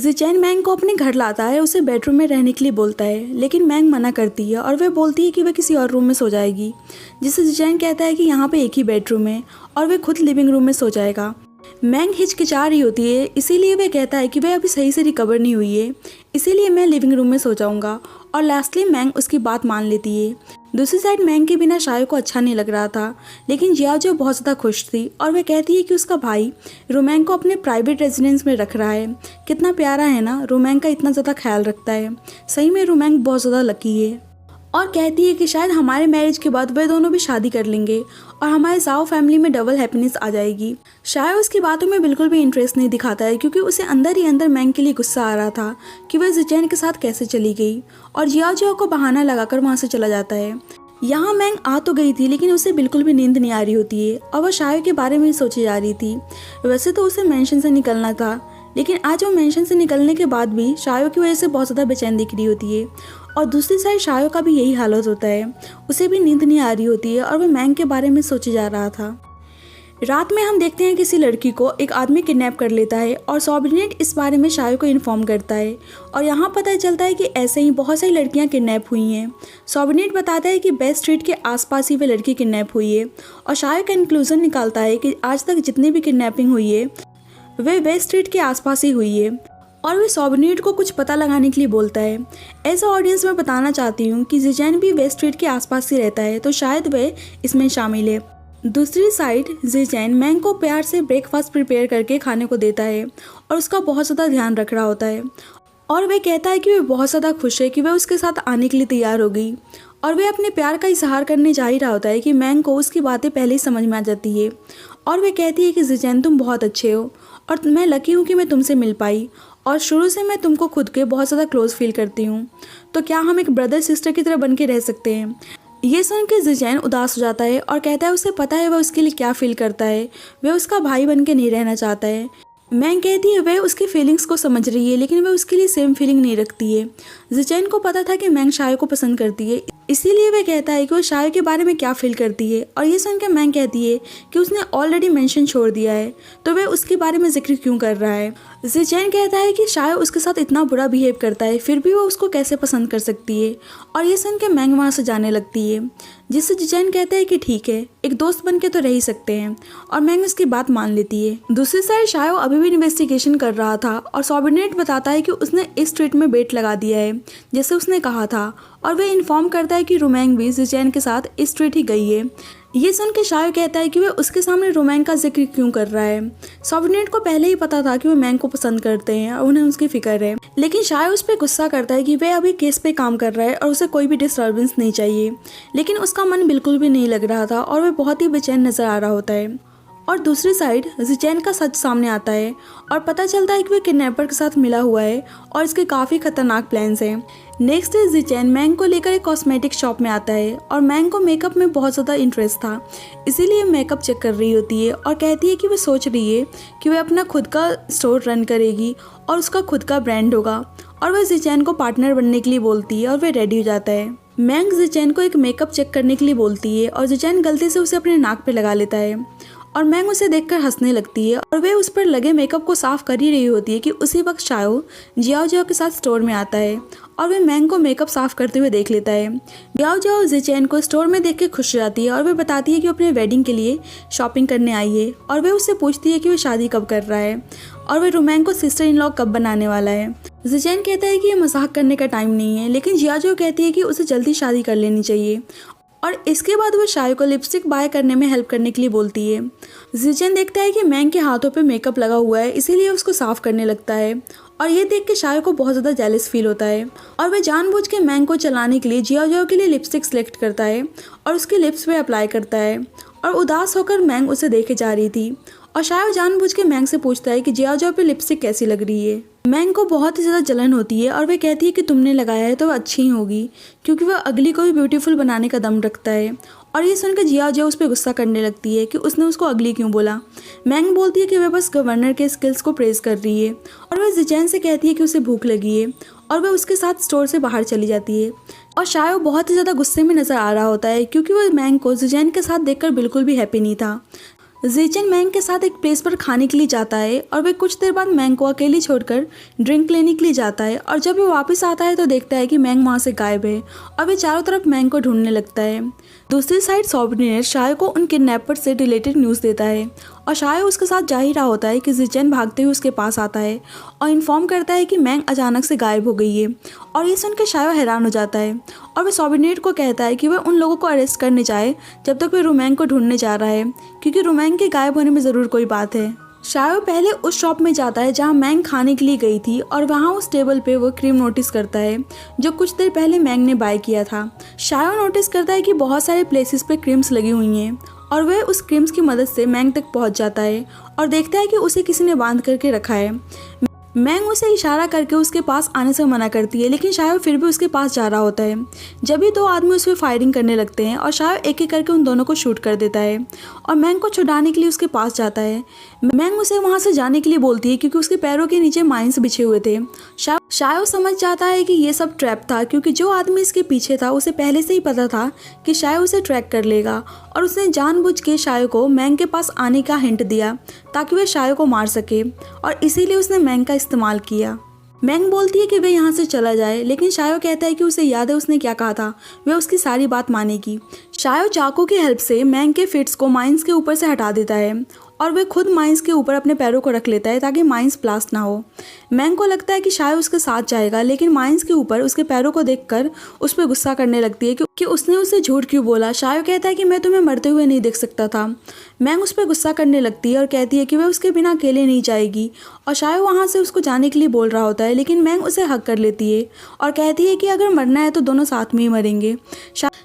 जिचेन मैंग को अपने घर लाता है, उसे बेडरूम में रहने के लिए बोलता है, लेकिन मैंग मना करती है और वह बोलती है कि वह किसी और रूम में सो जाएगी, जिससे जिचेन कहता है कि यहाँ पे एक ही बेडरूम है और वह खुद लिविंग रूम में सो जाएगा। मैंग हिचकिचा रही होती है, इसीलिए वह कहता है कि वह अभी सही से रिकवर नहीं हुई है, इसीलिए मैं लिविंग रूम में सो जाऊँगा और लास्टली मैंग उसकी बात मान लेती है। दूसरी साइड मैंग के बिना शायो को अच्छा नहीं लग रहा था, लेकिन जियाओ बहुत ज़्यादा खुश थी और वह कहती है कि उसका भाई रोमैंग को अपने प्राइवेट रेजिडेंस में रख रहा है। कितना प्यारा है ना, रोमैंग का इतना ज़्यादा ख्याल रखता है। सही में रोमैंग बहुत ज़्यादा लकी है। और कहती है कि शायद हमारे मैरिज के बाद वे दोनों भी शादी कर लेंगे और हमारे जाओ फैमिली में डबल हैप्पीनेस आ जाएगी। शायद उसकी बातों में बिल्कुल भी इंटरेस्ट नहीं दिखाता है, क्योंकि उसे अंदर ही अंदर मैंग के लिए गुस्सा आ रहा था कि वह जिचेन के साथ कैसे चली गई, और जियाओ को बहाना लगाकर वहाँ से चला जाता है। यहाँ मैंग आ तो गई थी, लेकिन उसे बिल्कुल भी नींद नहीं आ रही होती है और वह शायो के बारे में सोची जा रही थी। वैसे तो उसे मेंशन से निकलना था, लेकिन आज वो मेंशन से निकलने के बाद भी शायो की वजह से बहुत ज़्यादा बेचैन दिख रही होती है। और दूसरी साइड शायो का भी यही हालत होता है, उसे भी नींद नहीं आ रही होती है और वह मैंग के बारे में सोचे जा रहा था। रात में हम देखते हैं किसी लड़की को एक आदमी किडनैप कर लेता है और सॉर्डिनेट इस बारे में शायो को इन्फॉर्म करता है और यहाँ पता चलता है कि ऐसे ही बहुत सारी लड़कियाँ किडनैप हुई हैं। सॉर्डिनेट बताता है कि बेस्ट स्ट्रीट के आसपास ही वह लड़की किडनैप हुई है और शायो कंक्लूजन निकालता है कि आज तक जितनी भी किडनैपिंग हुई है वे वेस्ट स्ट्रीट के आसपास ही हुई है और वे सॉर्डिनेट को कुछ पता लगाने के लिए बोलता है। एज अ ऑडियंस मैं बताना चाहती हूँ कि जिचेन भी वेस्ट स्ट्रीट के आसपास ही रहता है, तो शायद वह इसमें शामिल है। दूसरी साइड जिचेन मैंग को प्यार से ब्रेकफास्ट प्रिपेयर करके खाने को देता है और उसका बहुत ज़्यादा ध्यान रख रहा होता है और वह कहता है कि वह बहुत ज़्यादा खुश है कि वह उसके साथ आने के लिए तैयार हो गई और वह अपने प्यार का इजहार करने जा ही रहा होता है कि मैंग को उसकी बातें पहले ही समझ में आ जाती है और वह कहती है कि जिचेन तुम बहुत अच्छे हो और मैं लकी हूँ कि मैं तुमसे मिल पाई और शुरू से मैं तुमको खुद के बहुत ज़्यादा क्लोज फील करती हूँ, तो क्या हम एक ब्रदर सिस्टर की तरह बन के रह सकते हैं। ये सुन के जिचेन उदास हो जाता है और कहता है उसे पता है वह उसके लिए क्या फील करता है, वह उसका भाई बन के नहीं रहना चाहता है। मैंग कहती है वह उसकी फीलिंग्स को समझ रही है, लेकिन वह उसके लिए सेम फीलिंग नहीं रखती है। जिचेन को पता था कि मैंग शायो को पसंद करती है, इसीलिए वह कहता है कि वो शायो के बारे में क्या फील करती है और ये सुनकर मैंग कहती है कि उसने ऑलरेडी मेंशन छोड़ दिया है, तो वह उसके बारे में जिक्र क्यों कर रहा है। जिचेन कहता है कि शायो उसके साथ इतना बुरा बिहेव करता है, फिर भी वो उसको कैसे पसंद कर सकती है, और ये सुनकर मैंग वहाँ से जाने लगती है, जिससे जिचेन कहता है कि ठीक है, एक दोस्त बन के तो रह ही सकते हैं, और मैंग उसकी बात मान लेती है। दूसरी साइड शायो अभी भी इन्वेस्टिगेशन कर रहा था और सॉर्डिनेट बताता है कि उसने इस स्ट्रीट में बेट लगा दिया है जैसे उसने कहा था, और वह इन्फॉर्म करता है कि रोमैंग भी जिचेन के साथ इस स्ट्रीट ही गई है। ये सुन के शायो कहता है कि वह उसके सामने रोमैंग का जिक्र क्यों कर रहा है। सॉर्डिनेट को पहले ही पता था कि वो मैंग को पसंद करते हैं और उन्हें उसकी फिक्र है, लेकिन शायो उस पर गुस्सा करता है कि वह अभी केस पे काम कर रहा है और उसे कोई भी डिस्टर्बेंस नहीं चाहिए, लेकिन उसका मन बिल्कुल भी नहीं लग रहा था और वह बहुत ही बेचैन नजर आ रहा होता है। और दूसरी साइड जिचेन का सच सामने आता है और पता चलता है कि वह किडनैपर के साथ मिला हुआ है और इसके काफ़ी खतरनाक प्लान्स हैं। नेक्स्ट डे जिचेन मैंग को लेकर एक कॉस्मेटिक शॉप में आता है और मैंग को मेकअप में बहुत ज़्यादा इंटरेस्ट था, इसीलिए मेकअप चेक कर रही होती है और कहती है कि वह सोच रही है कि वह अपना खुद का स्टोर रन करेगी और उसका खुद का ब्रांड होगा, और वह जिचेन को पार्टनर बनने के लिए बोलती है और वह रेडी हो जाता है। मैंग जिचेन को एक मेकअप चेक करने के लिए बोलती है और जिचेन गलती से उसे अपने नाक पे लगा लेता है और मैंग उसे देखकर हंसने लगती है और वह उस पर लगे मेकअप को साफ कर ही रही होती है कि उसी वक्त शायो जियाओ के साथ स्टोर में आता है और वह मैंग को मेकअप साफ करते हुए देख लेता है। जियाओ जिचेन को स्टोर में देख के खुश हो जाती है और वह बताती है कि वो अपने वेडिंग के लिए शॉपिंग करने आई है, और वह उससे पूछती है कि वह शादी कब कर रहा है और वह रोमैंग को सिस्टर इन लॉ कब बनाने वाला है। जिचेन कहता है कि यह मजाक करने का टाइम नहीं है, लेकिन जियाओ कहती है कि उसे जल्दी शादी कर लेनी चाहिए और इसके बाद वो शायो को लिपस्टिक बाय करने में हेल्प करने के लिए बोलती है। जिचेन देखता है कि मैंग के हाथों पे मेकअप लगा हुआ है, इसीलिए उसको साफ करने लगता है और ये देख के शायो को बहुत ज़्यादा जेलस फील होता है और वह जानबूझ के मैंग को चलाने के लिए जियाओ के लिए लिपस्टिक सेलेक्ट करता है और उसके लिप्स पे अप्लाई करता है, और उदास होकर मैंग उसे देखे जा रही थी और शायो जानबूझ के मैंग से पूछता है कि जियाओ पे लिपस्टिक कैसी लग रही है। मैंग को बहुत ही ज़्यादा जलन होती है और वह कहती है कि तुमने लगाया है तो वह अच्छी ही होगी, क्योंकि वह अगली को भी ब्यूटीफुल बनाने का दम रखता है। और ये सुनकर जियाओ उस पर गुस्सा करने लगती है कि उसने उसको अगली क्यों बोला। मैंग बोलती है कि वह बस गवर्नर के स्किल्स को प्रेज कर रही है और वह जिचेन से कहती है कि उसे भूख लगी है और वह उसके साथ स्टोर से बाहर चली जाती है। और शायो बहुत ही ज़्यादा गुस्से में नज़र आ रहा होता है, क्योंकि वह मैंग को जिचेन के साथ देखकर बिल्कुल भी हैप्पी नहीं था। ज़ेचेन मैंग के साथ एक प्लेस पर खाने के लिए जाता है और वे कुछ देर बाद मैंग को अकेले छोड़कर ड्रिंक लेने के लिए जाता है और जब वो वापस आता है तो देखता है कि मैंग वहाँ से गायब है और वे चारों तरफ मैंग को ढूंढने लगता है। दूसरी साइड सॉबिनेट शायो को उन किडनैपर से रिलेटेड न्यूज़ देता है और शायो उसके साथ जा ही रहा होता है कि ज़ेचेन भागते हुए उसके पास आता है और इन्फॉर्म करता है कि मैंग अचानक से गायब हो गई है और ये सुनकर शायो हैरान हो जाता है और वह सॉबिनेट को कहता है कि वह उन लोगों को अरेस्ट करने जाए जब तक वे रोमैंग को ढूंढने जा रहा है, क्योंकि रोमैंग के गायब होने में ज़रूर कोई बात है। शायो पहले उस शॉप में जाता है जहां मैंग खाने के लिए गई थी और वहां उस टेबल पे वो क्रीम नोटिस करता है जो कुछ देर पहले मैंग ने बाय किया था। शायो नोटिस करता है कि बहुत सारे प्लेसेस पे क्रीम्स लगी हुई हैं और वह उस क्रीम्स की मदद से मैंग तक पहुंच जाता है और देखता है कि उसे किसी ने बांध करके रखा है। मैंग उसे इशारा करके उसके पास आने से मना करती है, लेकिन शायो फिर भी उसके पास जा रहा होता है। जब भी दो आदमी उस पर फायरिंग करने लगते हैं और शायो एक एक करके उन दोनों को शूट कर देता है और मैंग को छुड़ाने के लिए उसके पास जाता है। मैंग उसे वहां से जाने के लिए बोलती है क्योंकि उसके पैरों के नीचे माइंस बिछे हुए थे। शायो समझ जाता है कि ये सब ट्रैप था, क्योंकि जो आदमी इसके पीछे था उसे पहले से ही पता था कि शायो उसे ट्रैक कर लेगा और उसने जानबूझ के शायो को मैंग के पास आने का हिंट दिया ताकि वह शायो को मार सके और इसीलिए उसने मैंग का इस्तेमाल किया। मैंग बोलती है कि वह यहाँ से चला जाए, लेकिन शायो कहता है कि उसे याद है उसने क्या कहा था, वह उसकी सारी बात मानेगी। शायो चाकू की हेल्प से मैंग के फिट्स को माइंस के ऊपर से हटा देता है और वह खुद माइंस के ऊपर अपने पैरों को रख लेता है ताकि माइंस ब्लास्ट ना हो। मैंग को लगता है कि शायो उसके साथ जाएगा, लेकिन माइंस के ऊपर उसके पैरों को देखकर उस पर गुस्सा करने लगती है कि उसने उसे झूठ क्यों बोला। शायो कहता है कि मैं तुम्हें मरते हुए नहीं देख सकता था। मैंग उस पर गुस्सा करने लगती है और कहती है कि वह उसके बिना अकेले नहीं जाएगी और शायो वहाँ से उसको जाने के लिए बोल रहा होता है, लेकिन मैंग उसे हक कर लेती है और कहती है कि अगर मरना है तो दोनों साथ में ही मरेंगे।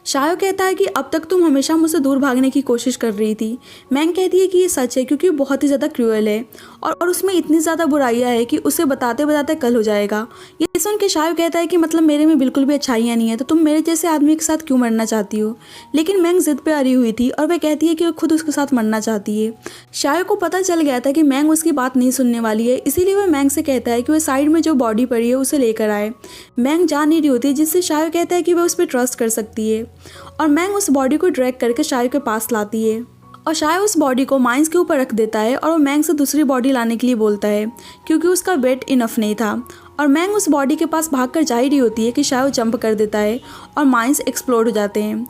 शायो कहता है कि अब तक तुम हमेशा मुझसे दूर भागने की कोशिश कर रही थी। मैंग कहती है कि ये सच है, क्योंकि बहुत ही ज़्यादा क्रूअल है और उसमें इतनी ज़्यादा बुराइयाँ है कि उसे बताते बताते कल हो जाएगा। ये सुन के शायो कहता है कि मतलब मेरे में बिल्कुल भी अच्छाइयाँ नहीं है, तो तुम मेरे जैसे आदमी के साथ क्यों मरना चाहती हो। लेकिन मैंग जिद पे अड़ी हुई थी और वह कहती है कि वह खुद उसके साथ मरना चाहती है। शायो को पता चल गया था कि मैंग उसकी बात नहीं सुनने वाली है, इसीलिए वह मैंग से कहता है कि वह साइड में जो बॉडी पड़ी है उसे लेकर आए। मैंग जा नहीं रही होती, जिससे शायो कहता है कि वह उस पर ट्रस्ट कर सकती है और मैंग उस बॉडी को ड्रैग करके शायो के पास लाती है और शायो उस बॉडी को माइंस के ऊपर रख देता है और वो मैंग से दूसरी बॉडी लाने के लिए बोलता है क्योंकि उसका वेट इनफ नहीं था और मैंग उस बॉडी के पास भागकर जा ही रही होती है कि शायो जंप कर देता है और माइंस एक्सप्लोड हो जाते हैं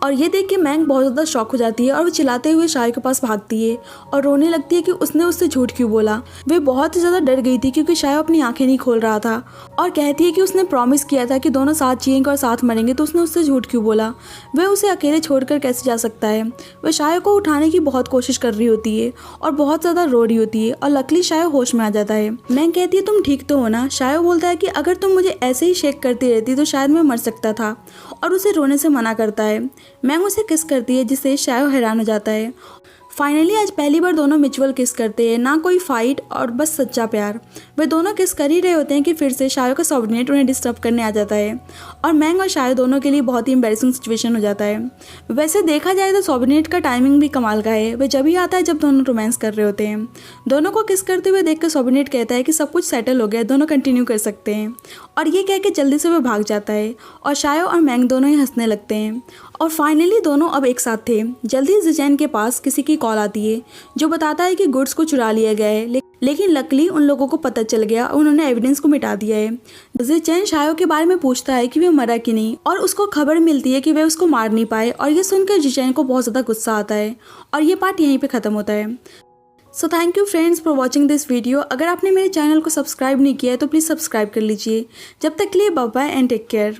और ये देख के मैंग बहुत ज़्यादा शॉक हो जाती है और वो चिल्लाते हुए शायो के पास भागती है और रोने लगती है कि उसने उससे झूठ क्यों बोला। वे बहुत ही ज़्यादा डर गई थी क्योंकि शायो अपनी आंखें नहीं खोल रहा था और कहती है कि उसने प्रॉमिस किया था कि दोनों साथ जिएंगे और साथ मरेंगे, तो उसने उससे झूठ क्यों बोला। वह उसे अकेले छोड़कर कैसे जा सकता है। वह शायो को उठाने की बहुत कोशिश कर रही होती है और बहुत ज़्यादा रो रही होती है और लकीली शायो होश में आ जाता है। मैंग कहती है तुम ठीक तो हो ना। शायो बोलता है कि अगर तुम मुझे ऐसे ही शेक करती रहती तो शायद मैं मर सकता था और उसे रोने से मना करता है। मैंग उसे किस करती है, जिससे शायो हैरान हो जाता है। फाइनली आज पहली बार दोनों म्यूचुअल किस करते हैं, ना कोई फाइट और बस सच्चा प्यार। वे दोनों किस कर ही रहे होते हैं कि फिर से शायो का सबऑर्डिनेट उन्हें डिस्टर्ब करने आ जाता है और मैंग और शायो दोनों के लिए बहुत ही एम्बैरेसिंग सिचुएशन हो जाता है। वैसे देखा जाए तो सबऑर्डिनेट का टाइमिंग भी कमाल का है। वह जब ही आता है जब दोनों रोमांस कर रहे होते हैं। दोनों को किस करते हुए देखकर सबऑर्डिनेट कहता है कि सब कुछ सेटल हो गया, दोनों कंटिन्यू कर सकते हैं और ये कह के जल्दी से वह भाग जाता है और शायो और मैंग दोनों ही हंसने लगते हैं और फाइनली दोनों अब एक साथ थे। जल्दी ज़ेचेन के पास किसी की कॉल आती है जो बताता है कि गुड्स को चुरा लिया गया है, लेकिन लकीली उन लोगों को पता चल गया और उन्होंने एविडेंस को मिटा दिया है। ज़ेचेन शायो के बारे में पूछता है कि वह मरा कि नहीं और उसको खबर मिलती है कि वह उसको मार नहीं पाए और ये सुनकर ज़ेचेन को बहुत ज़्यादा गुस्सा आता है और ये पार्ट यहीं पे ख़त्म होता है। So thank you friends for watching this video. अगर आपने मेरे चैनल को सब्सक्राइब नहीं किया है तो प्लीज़ सब्सक्राइब कर लीजिए। जब तक के लिए bye bye and take care.